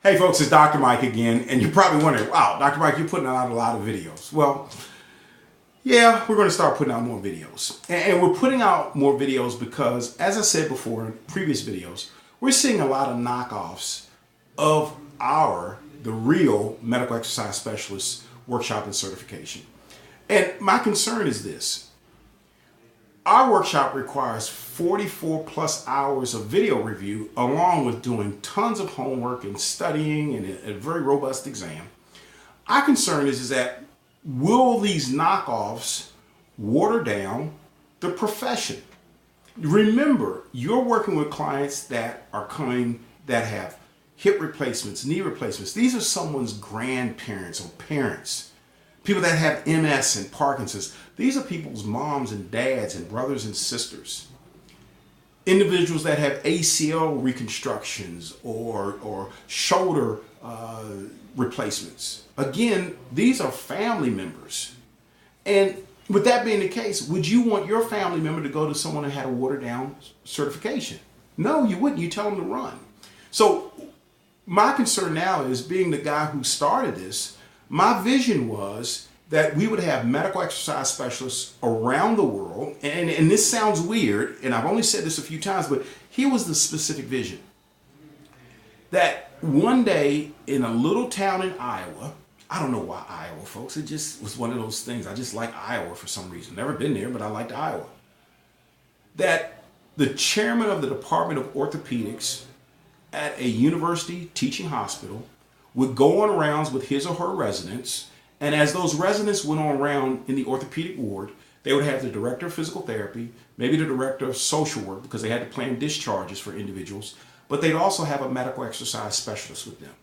Hey folks, it's Dr. Mike again, and you're probably wondering, wow, Dr. Mike, you're putting out a lot of videos. Well, yeah, we're going to start putting out more videos. And we're putting out more videos because, as I said before in previous videos, we're seeing a lot of knockoffs of the real medical exercise specialist workshop and certification. And my concern is this. Our workshop requires 44 plus hours of video review along with doing tons of homework and studying and a very robust exam. Our concern is that will these knockoffs water down the profession? Remember, you're working with clients that are coming that have hip replacements, knee replacements. These are someone's grandparents or parents. People that have MS and Parkinson's. These are people's moms and dads and brothers and sisters. Individuals that have ACL reconstructions or shoulder replacements. Again, these are family members. And with that being the case, would you want your family member to go to someone who had a watered down certification? No, you wouldn't. You tell them to run. So my concern now is, being the guy who started this, my vision was that we would have medical exercise specialists around the world. And this sounds weird, and I've only said this a few times, but here was the specific vision. That one day in a little town in Iowa, I don't know why Iowa, folks, it just was one of those things. I just like Iowa for some reason. Never been there, but I liked Iowa. That the chairman of the Department of Orthopedics at a university teaching hospital would go on rounds with his or her residents, and as those residents went on around in the orthopedic ward, they would have the director of physical therapy, maybe the director of social work, because they had to plan discharges for individuals, but they'd also have a medical exercise specialist with them.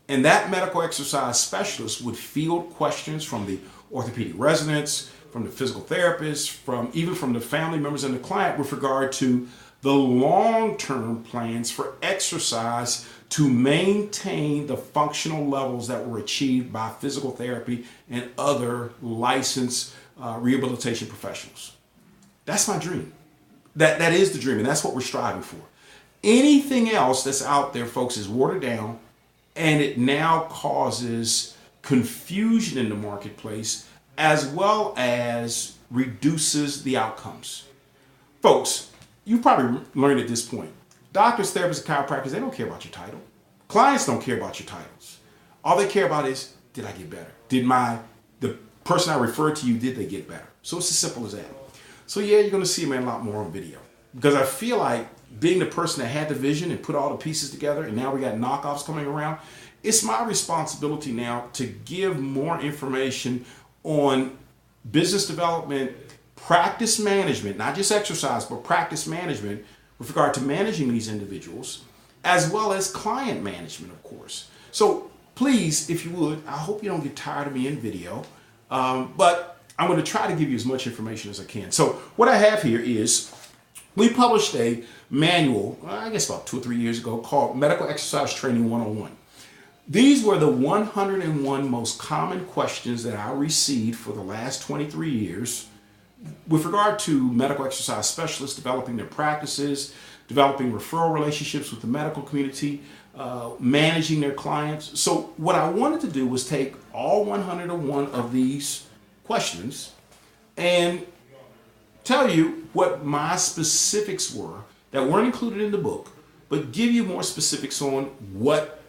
And that medical exercise specialist would field questions from the orthopedic residents, from the physical therapists, even from the family members and the client with regard to the long-term plans for exercise to maintain the functional levels that were achieved by physical therapy and other licensed rehabilitation professionals. That's my dream. That is the dream, and that's what we're striving for. Anything else that's out there, folks, is watered down, and it now causes confusion in the marketplace as well as reduces the outcomes. Folks, you probably learned at this point, doctors, therapists, and chiropractors, they don't care about your title. Clients don't care about your titles. All they care about is, did I get better? Did the person I referred to you, did they get better? So it's as simple as that. So yeah, you're going to see me a lot more on video, because I feel like being the person that had the vision and put all the pieces together, and now we got knockoffs coming around, it's my responsibility now to give more information on business development, practice management, not just exercise, but practice management with regard to managing these individuals, as well as client management, of course. So please, if you would, I hope you don't get tired of me in video, but I'm going to try to give you as much information as I can. So what I have here is, we published a manual, I guess about 2 or 3 years ago, called Medical Exercise Training 101. These were the 101 most common questions that I received for the last 23 years with regard to medical exercise specialists developing their practices, developing referral relationships with the medical community, managing their clients. So what I wanted to do was take all 101 of these questions and tell you what my specifics were that weren't included in the book, but give you more specifics on what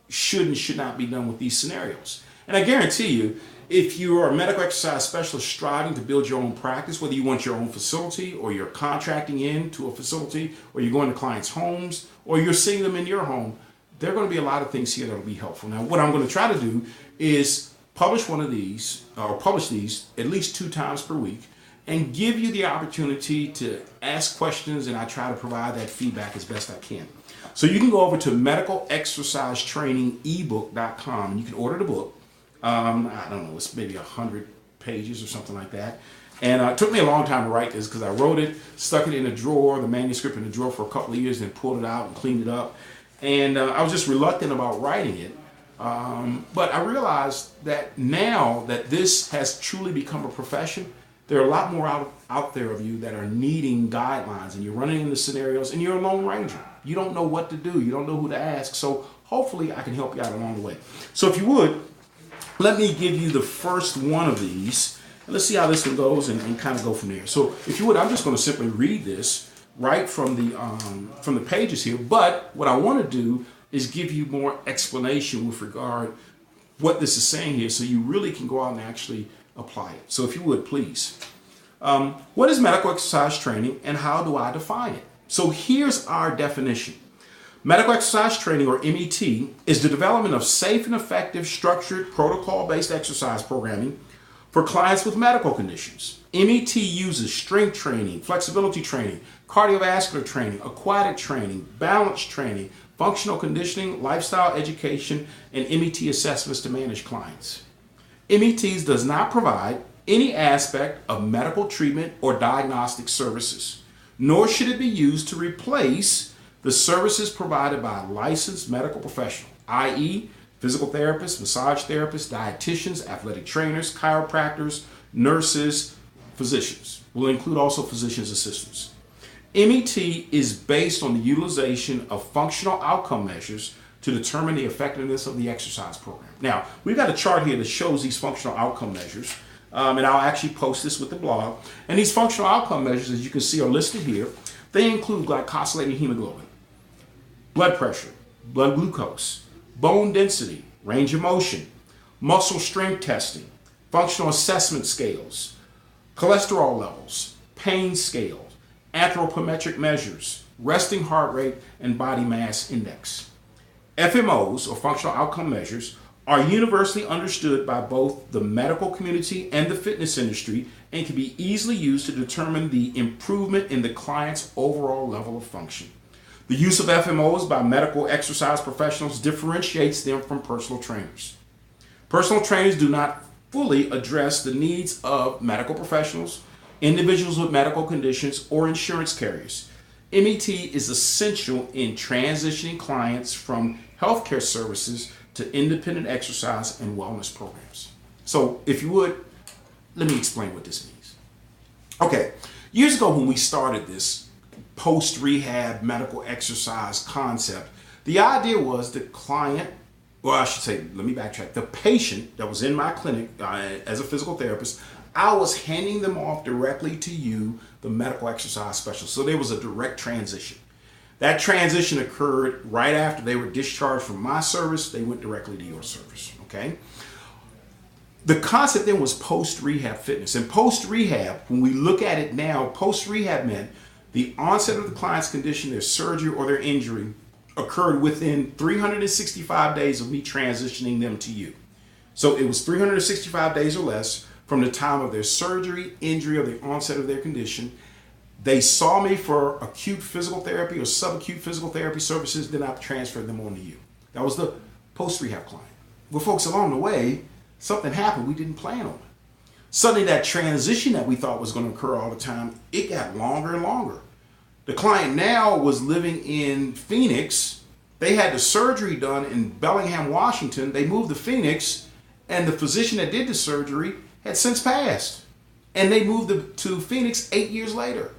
should and should not be done with these scenarios. And I guarantee you, if you are a medical exercise specialist striving to build your own practice, whether you want your own facility or you're contracting into a facility or you're going to clients' homes or you're seeing them in your home, there are going to be a lot of things here that will be helpful. Now, what I'm going to try to do is publish one of these, or publish these at least 2 times per week, and give you the opportunity to ask questions, and I try to provide that feedback as best I can. So you can go over to medicalexercisetrainingebook.com and you can order the book. I don't know, it's maybe 100 pages or something like that. And it took me a long time to write this because I wrote it, stuck it in a drawer, the manuscript in a drawer for a couple of years, then pulled it out and cleaned it up. And I was just reluctant about writing it. But I realized that now that this has truly become a profession, there are a lot more out there of you that are needing guidelines, and you're running into scenarios and you're a lone ranger. You don't know what to do. You don't know who to ask. So hopefully I can help you out along the way. So if you would, let me give you the first one of these. And let's see how this one goes and kind of go from there. So if you would, I'm just going to simply read this right from the pages here. But what I want to do is give you more explanation with regard what this is saying here, so you really can go out and actually apply it. So if you would, please. What is medical exercise training and how do I define it? So here's our definition. Medical exercise training, or MET, is the development of safe and effective structured protocol-based exercise programming for clients with medical conditions. MET uses strength training, flexibility training, cardiovascular training, aquatic training, balance training, functional conditioning, lifestyle education, and MET assessments to manage clients. METs does not provide any aspect of medical treatment or diagnostic services, nor should it be used to replace the services provided by a licensed medical professional, i.e., physical therapists, massage therapists, dietitians, athletic trainers, chiropractors, nurses, physicians. Will include also physician's assistants. MET is based on the utilization of functional outcome measures to determine the effectiveness of the exercise program. Now, we've got a chart here that shows these functional outcome measures, and I'll actually post this with the blog. And these functional outcome measures, as you can see, are listed here. They include glycosylated hemoglobin, blood pressure, blood glucose, bone density, range of motion, muscle strength testing, functional assessment scales, cholesterol levels, pain scales, anthropometric measures, resting heart rate, and body mass index. FMOs, or functional outcome measures, are universally understood by both the medical community and the fitness industry and can be easily used to determine the improvement in the client's overall level of function. The use of FMOs by medical exercise professionals differentiates them from personal trainers. Personal trainers do not fully address the needs of medical professionals, individuals with medical conditions, or insurance carriers. MET is essential in transitioning clients from healthcare services to independent exercise and wellness programs. So if you would, let me explain what this means. Okay, years ago when we started this post-rehab medical exercise concept, the idea was the client, well, I should say, let me backtrack. The patient that was in my clinic as a physical therapist, I was handing them off directly to you, the medical exercise specialist. So there was a direct transition. That transition occurred right after they were discharged from my service. They went directly to your service, okay? The concept then was post-rehab fitness. And post-rehab, when we look at it now, post-rehab meant the onset of the client's condition, their surgery or their injury, occurred within 365 days of me transitioning them to you. So it was 365 days or less from the time of their surgery, injury, or the onset of their condition. They saw me for acute physical therapy or subacute physical therapy services, then I transferred them on to you. That was the post-rehab client. Well, folks, along the way, something happened we didn't plan on. Suddenly that transition that we thought was going to occur all the time, it got longer and longer. The client now was living in Phoenix. They had the surgery done in Bellingham, Washington. They moved to Phoenix, and the physician that did the surgery had since passed. And they moved to Phoenix 8 years later.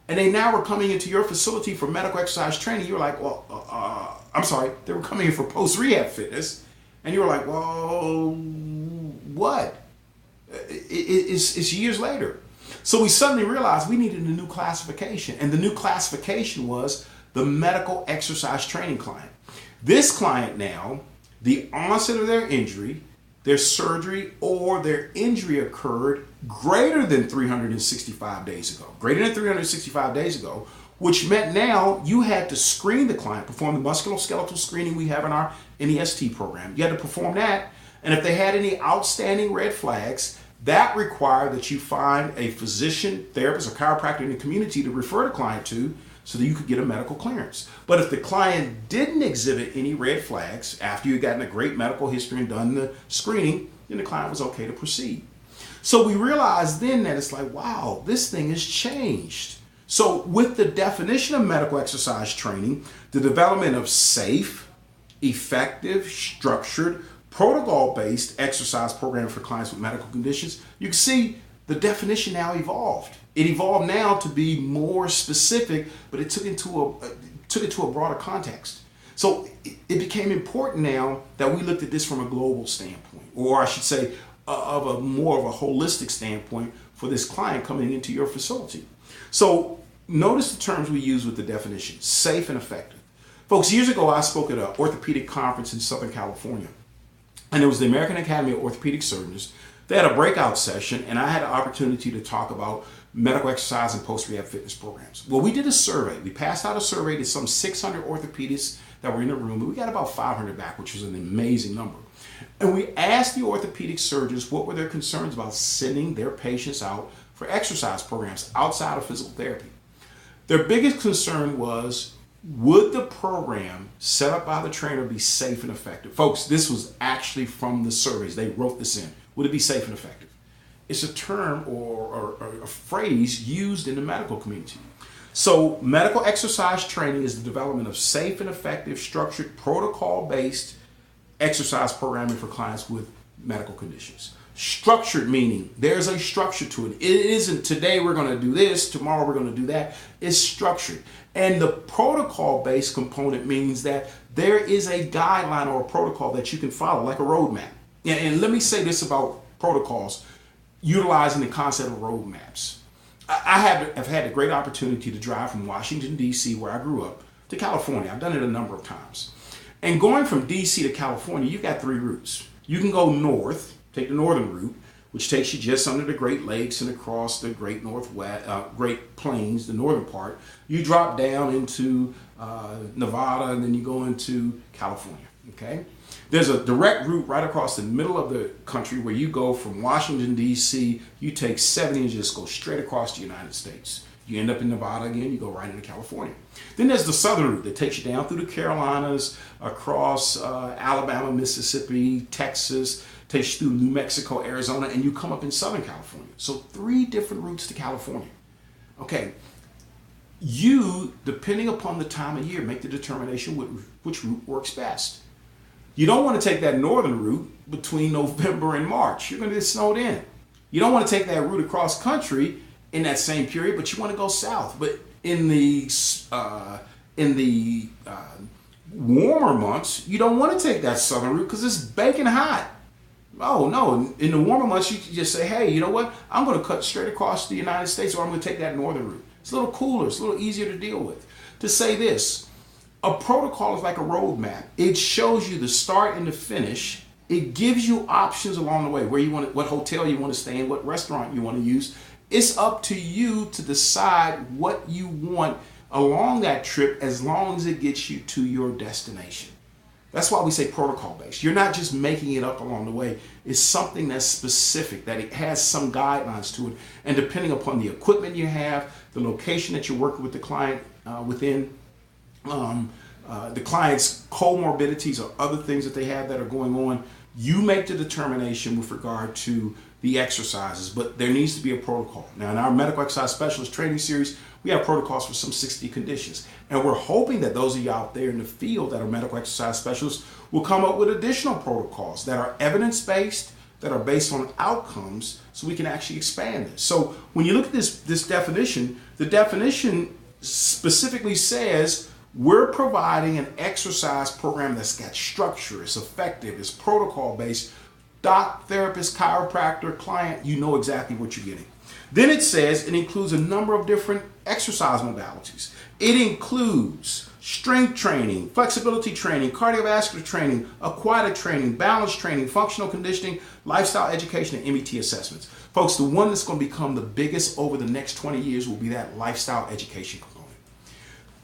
And they now were coming into your facility for medical exercise training. You were like, well, I'm sorry, they were coming in for post-rehab fitness. And you were like, well, what? It's years later. So we suddenly realized we needed a new classification. And the new classification was the medical exercise training client. This client now, the onset of their injury, their surgery, or their injury occurred greater than 365 days ago. Greater than 365 days ago, which meant now you had to screen the client, perform the musculoskeletal screening we have in our NEST program. You had to perform that, and if they had any outstanding red flags, that required that you find a physician, therapist, or chiropractor in the community to refer the client to so that you could get a medical clearance. But if the client didn't exhibit any red flags after you had gotten a great medical history and done the screening, then the client was okay to proceed. So we realized then that it's like, wow, this thing has changed. So with the definition of medical exercise training, the development of safe, effective, structured, protocol-based exercise program for clients with medical conditions, you can see the definition now evolved. It evolved now to be more specific, but it took it to a broader context. So it became important now that we looked at this from a global standpoint, or I should say of a more of a holistic standpoint for this client coming into your facility. So notice the terms we use with the definition: safe and effective. Folks, years ago I spoke at an orthopedic conference in Southern California, and it was the American Academy of Orthopedic Surgeons. They had a breakout session, and I had an opportunity to talk about medical exercise and post-rehab fitness programs. Well, we did a survey. We passed out a survey to some 600 orthopedists that were in the room, and we got about 500 back, which was an amazing number. And we asked the orthopedic surgeons what were their concerns about sending their patients out for exercise programs outside of physical therapy. Their biggest concern was, would the program set up by the trainer be safe and effective? Folks, this was actually from the surveys. They wrote this in. Would it be safe and effective? It's a term or a phrase used in the medical community. So medical exercise training is the development of safe and effective, structured, protocol-based exercise programming for clients with medical conditions. Structured meaning there's a structure to it. It isn't today we're going to do this, tomorrow we're going to do that. It's structured. And the protocol-based component means that there is a guideline or a protocol that you can follow, like a roadmap. And let me say this about protocols, utilizing the concept of roadmaps. I have had a great opportunity to drive from Washington, D.C., where I grew up, to California. I've done it a number of times. And going from D.C. to California, you've got three routes. You can go north, take the northern route, which takes you just under the Great Lakes and across the Great Plains, the northern part. You drop down into Nevada, and then you go into California, okay? There's a direct route right across the middle of the country where you go from Washington, D.C., you take 70 and just go straight across the United States. You end up in Nevada again, you go right into California. Then there's the southern route that takes you down through the Carolinas, across Alabama, Mississippi, Texas, takes you through New Mexico, Arizona, and you come up in Southern California. So 3 different routes to California. Okay, you, depending upon the time of year, make the determination which route works best. You don't want to take that northern route between November and March. You're going to get snowed in. You don't want to take that route across country in that same period, but you want to go south. But in the warmer months, you don't want to take that southern route because it's baking hot. Oh no, in the warmer months, you can just say, hey, you know what? I'm going to cut straight across the United States, or I'm going to take that northern route. It's a little cooler. It's a little easier to deal with. To say this, a protocol is like a roadmap. It shows you the start and the finish. It gives you options along the way, where you want, what hotel you want to stay in, what restaurant you want to use. It's up to you to decide what you want along that trip, as long as it gets you to your destination. That's why we say protocol based. You're not just making it up along the way. It's something that's specific, that it has some guidelines to it. And depending upon the equipment you have, the location that you're working with the client within, the client's comorbidities or other things that they have that are going on, you make the determination with regard to the exercises, but there needs to be a protocol. Now, in our medical exercise specialist training series, we have protocols for some 60 conditions. And we're hoping that those of you out there in the field that are medical exercise specialists will come up with additional protocols that are evidence-based, that are based on outcomes, so we can actually expand this. So when you look at this definition, the definition specifically says we're providing an exercise program that's got structure, it's effective, it's protocol-based. Doc, therapist, chiropractor, client, you know exactly what you're getting. Then it says it includes a number of different exercise modalities. It includes strength training, flexibility training, cardiovascular training, aquatic training, balance training, functional conditioning, lifestyle education, and MET assessments. Folks, the one that's going to become the biggest over the next 20 years will be that lifestyle education component.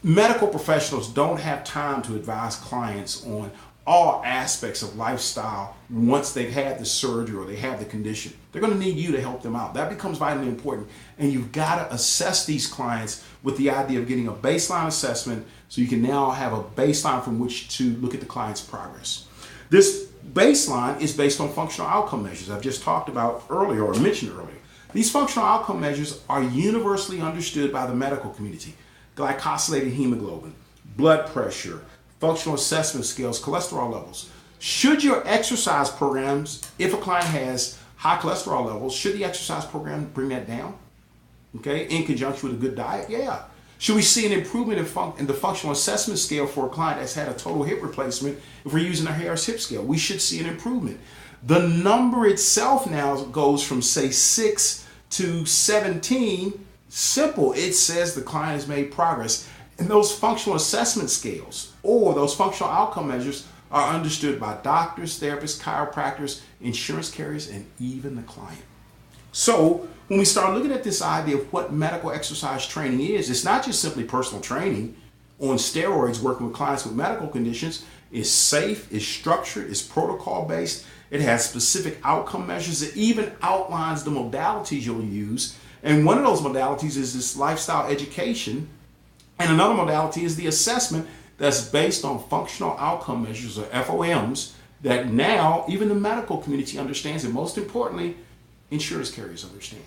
Medical professionals don't have time to advise clients on all aspects of lifestyle once they've had the surgery or they have the condition. They're going to need you to help them out. That becomes vitally important. And you've got to assess these clients with the idea of getting a baseline assessment, so you can now have a baseline from which to look at the client's progress. This baseline is based on functional outcome measures I've just talked about earlier, or mentioned earlier. These functional outcome measures are universally understood by the medical community. Glycosylated hemoglobin, blood pressure, functional assessment scales, cholesterol levels. Should your exercise programs, if a client has high cholesterol levels, should the exercise program bring that down? Okay, in conjunction with a good diet? Yeah. Should we see an improvement in the functional assessment scale for a client that's had a total hip replacement if we're using a Harris hip scale? We should see an improvement. The number itself now goes from, say, 6 to 17. Simple. It says the client has made progress. And those functional assessment scales or those functional outcome measures are understood by doctors, therapists, chiropractors, insurance carriers, and even the client. So when we start looking at this idea of what medical exercise training is, it's not just simply personal training on steroids working with clients with medical conditions. It's safe, it's structured, it's protocol based, it has specific outcome measures, it even outlines the modalities you'll use. And one of those modalities is this lifestyle education, and another modality is the assessment that's based on functional outcome measures, or FOMs, that now even the medical community understands, and most importantly, insurance carriers understand.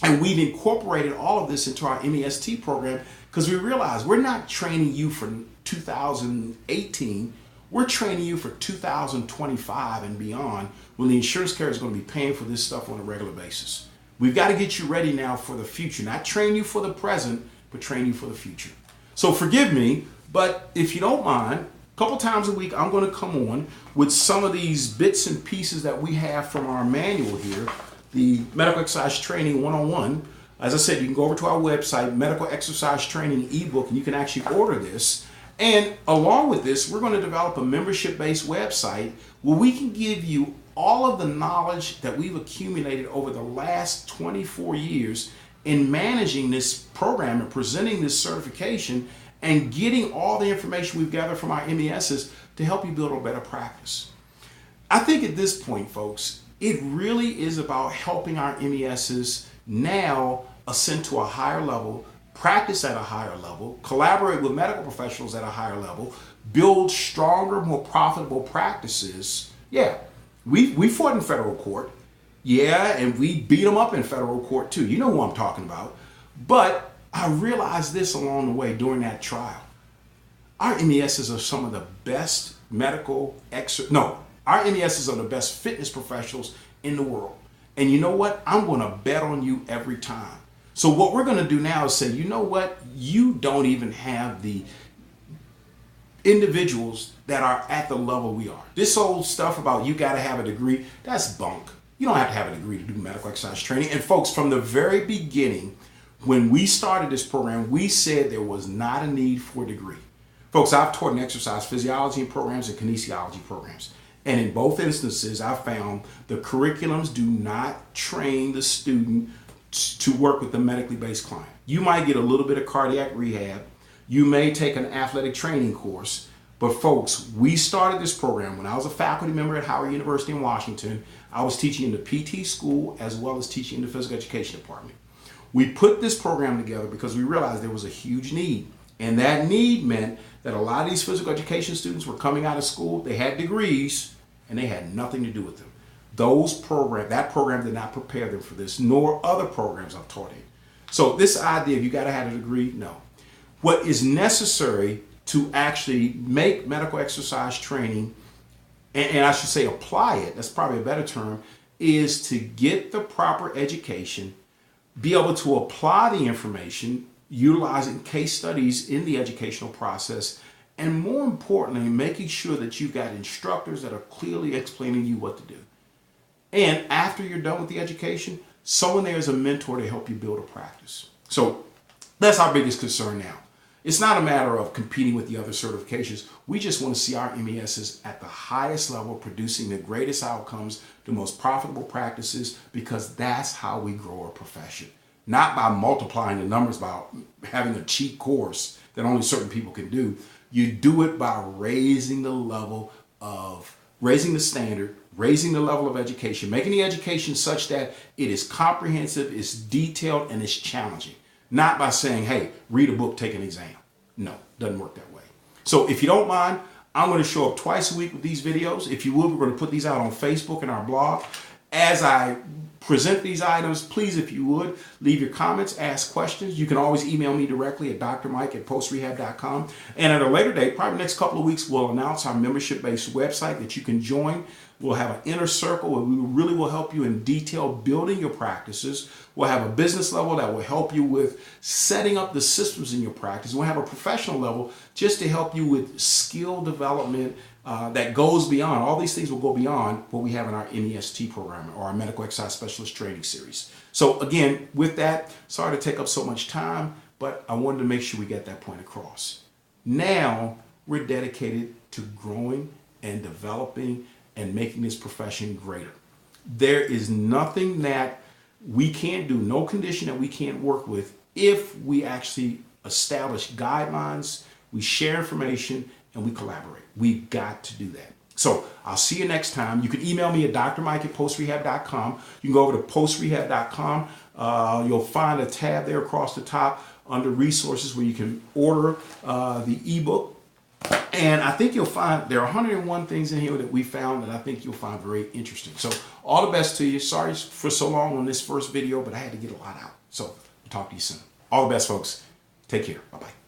And we've incorporated all of this into our MEST program because we realize we're not training you for 2018, we're training you for 2025 and beyond, when the insurance carrier is going to be paying for this stuff on a regular basis. We've got to get you ready now for the future, not train you for the present, but train you for the future. So forgive me, but if you don't mind, a couple times a week, I'm going to come on with some of these bits and pieces that we have from our manual here, the Medical Exercise Training 101. As I said, you can go over to our website, Medical Exercise Training Ebook, and you can actually order this. And along with this, we're going to develop a membership-based website where we can give you all of the knowledge that we've accumulated over the last 24 years in managing this program and presenting this certification and getting all the information we've gathered from our MESs to help you build a better practice. I think at this point, folks, it really is about helping our MESs now ascend to a higher level, practice at a higher level, collaborate with medical professionals at a higher level, build stronger, more profitable practices. Yeah, we fought in federal court. Yeah, and we beat them up in federal court too. You know who I'm talking about. But I realized this along the way during that trial. Our MESs are some of the best our MESs are the best fitness professionals in the world. And you know what? I'm going to bet on you every time. So what we're going to do now is say, you know what? You don't even have the individuals that are at the level we are. This old stuff about you got to have a degree, that's bunk. You don't have to have a degree to do medical exercise training. And folks, from the very beginning, when we started this program, we said there was not a need for a degree. Folks, I've taught in exercise physiology programs and kinesiology programs. And in both instances, I found the curriculums do not train the student to work with the medically based client. You might get a little bit of cardiac rehab. You may take an athletic training course. But folks, we started this program when I was a faculty member at Howard University in Washington. I was teaching in the PT school as well as teaching in the physical education department. We put this program together because we realized there was a huge need. And that need meant that a lot of these physical education students were coming out of school, they had degrees, and they had nothing to do with them. That program did not prepare them for this, nor other programs I've taught in. So this idea of you got to have a degree, no. What is necessary to actually make medical exercise training, and I should say apply it, that's probably a better term, is to get the proper education, be able to apply the information, utilizing case studies in the educational process, and more importantly, making sure that you've got instructors that are clearly explaining you what to do. And after you're done with the education, someone there is a mentor to help you build a practice. So that's our biggest concern now. It's not a matter of competing with the other certifications. We just want to see our MESs at the highest level, producing the greatest outcomes, the most profitable practices, because that's how we grow our profession. Not by multiplying the numbers, by having a cheat course that only certain people can do. You do it by raising the standard, raising the level of education, making the education such that it is comprehensive, it's detailed, and it's challenging. Not by saying, hey, read a book, take an exam. No, doesn't work that way. So if you don't mind, I'm going to show up twice a week with these videos. If you would, we're going to put these out on Facebook and our blog. As I present these items, please, if you would, Leave your comments, ask questions. You can always email me directly at drmike@postrehab.com. And at a later date, probably next couple of weeks, we'll announce our membership-based website that you can join. We'll have an inner circle where we really will help you in detail building your practices. We'll have a business level that will help you with setting up the systems in your practice. We'll have a professional level just to help you with skill development that goes beyond. All these things will go beyond what we have in our MEST program or our Medical Exercise Specialist Training Series. So again, with that, sorry to take up so much time, but I wanted to make sure we get that point across. Now we're dedicated to growing and developing and making this profession greater. There is nothing that we can't do, no condition that we can't work with if we actually establish guidelines, we share information, and we collaborate. We've got to do that. So I'll see you next time. You can email me at drmike@postrehab.com. You can go over to postrehab.com. You'll find a tab there across the top under resources where you can order the ebook. And I think you'll find there are 101 things in here that we found that I think you'll find very interesting. So all the best to you. Sorry for so long on this first video, but I had to get a lot out. So I'll talk to you soon. All the best, folks. Take care. Bye-bye.